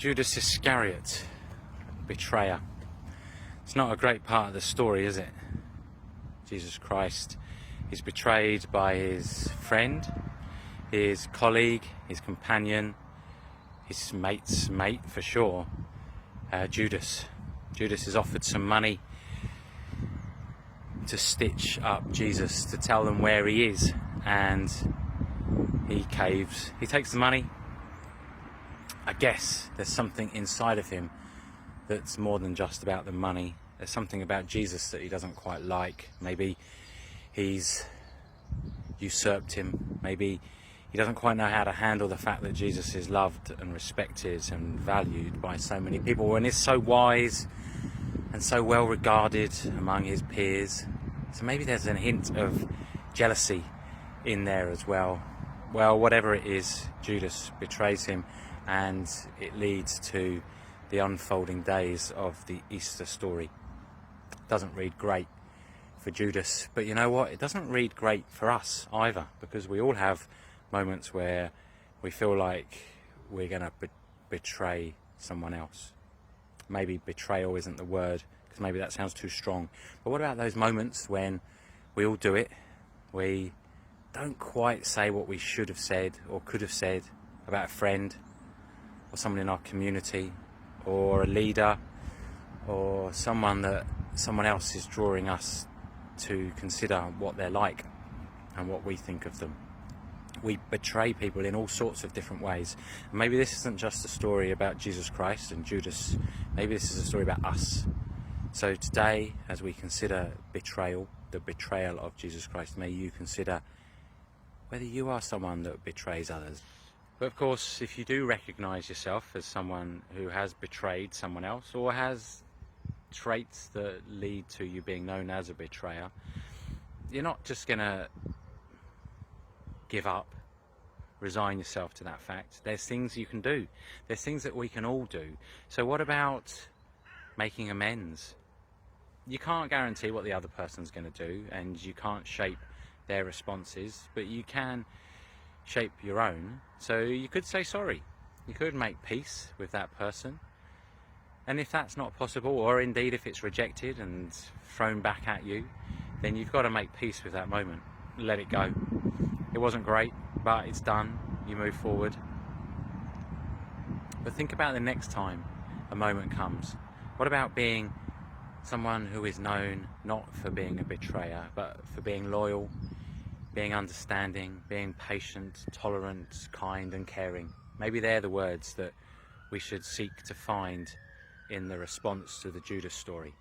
Judas Iscariot, betrayer. It's not a great part of the story, is it? Jesus Christ is betrayed by his friend, his colleague, his companion, his mate's mate for sure, Judas. Judas is offered some money to stitch up Jesus, to tell them where he is, and he caves. He takes the money. I guess there's something inside of him that's more than just about the money. There's something about Jesus that he doesn't quite like. Maybe he's usurped him. Maybe he doesn't quite know how to handle the fact that Jesus is loved and respected and valued by so many people and is so wise and so well regarded among his peers. So maybe there's a hint of jealousy in there as well. Well, whatever it is, Judas betrays him, and it leads to the unfolding days of the Easter story. Doesn't read great for Judas, but you know what? It doesn't read great for us either, because we all have moments where we feel like we're going to betray someone else. Maybe betrayal isn't the word, because maybe that sounds too strong. But what about those moments when we all do it? We don't quite say what we should have said or could have said about a friend or someone in our community or a leader or someone that someone else is drawing us to consider what they're like and what we think of them. We betray people in all sorts of different ways. And maybe this isn't just a story about Jesus Christ and Judas. Maybe this is a story about us. So today, as we consider betrayal, the betrayal of Jesus Christ, may you consider whether you are someone that betrays others. But of course, if you do recognise yourself as someone who has betrayed someone else or has traits that lead to you being known as a betrayer, you're not just going to give up, resign yourself to that fact. There's things you can do. There's things that we can all do. So what about making amends? You can't guarantee what the other person's going to do, and you can't shape their responses, but you can shape your own. So you could say sorry. You could make peace with that person. And if that's not possible, or indeed if it's rejected and thrown back at you, then you've got to make peace with that moment. Let it go. It wasn't great, but it's done. You move forward. But think about the next time a moment comes. What about being someone who is known not for being a betrayer, but for being loyal, being understanding, being patient, tolerant, kind and caring? Maybe they're the words that we should seek to find in the response to the Judas story.